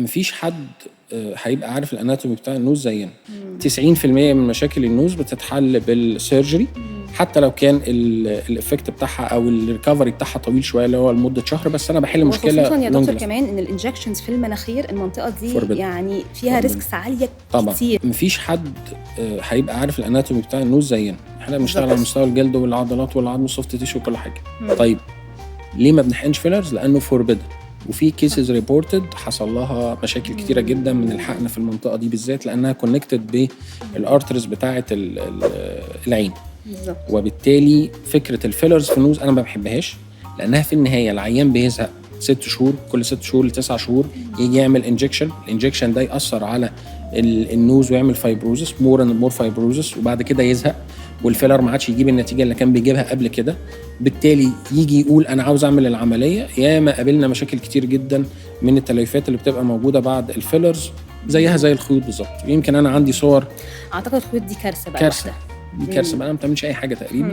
مفيش حد هيبقى عارف الاناتومي بتاع النوز زينا. 90% من مشاكل النوز بتتحل بالسيرجري، حتى لو كان الافكت بتاعها او الريكفري بتاعها طويل شويه اللي هو لمده شهر، بس انا بحل مشكله. وخصوصا يا دكتور كمان ان الانجكشنز في المناخير المنطقه دي يعني فيها ريسكس عاليه طبعا كتير. مفيش حد هيبقى عارف الاناتومي بتاع النوز زينا. احنا بنشتغل على مستوى الجلد والعضلات والعظم والسوفت تيشو وكل حاجه. طيب ليه ما بنحقنش فيلرز؟ لانه فوربيدن، وفي كيسز ريبورتد حصل لها مشاكل كتيره جدا من الحقن في المنطقه دي بالذات، لانها كونكتد بالارترز بتاعه العين. بالظبط. وبالتالي فكره الفيلرز في النوز انا ما بحبهاش، لانها في النهايه العيان بيزهق 6 شهور، كل 6 شهور ل 9 شهور يجي يعمل الانجكشن ده ياثر على النوز ويعمل فايبروزس، مور فايبروزس، وبعد كده يزهق والفيلر ما عادش يجيب النتيجه اللي كان بيجيبها قبل كده. بالتالي يجي يقول انا عاوز اعمل العمليه. ياما قابلنا مشاكل كتير جدا من التليفات اللي بتبقى موجوده بعد الفيلرز، زيها زي الخيوط بالظبط. يمكن انا عندي صور. اعتقد الخيوط دي كارثه بقى. كارثه، دي كارثه بقى، ما بتعملش اي حاجه تقريبا.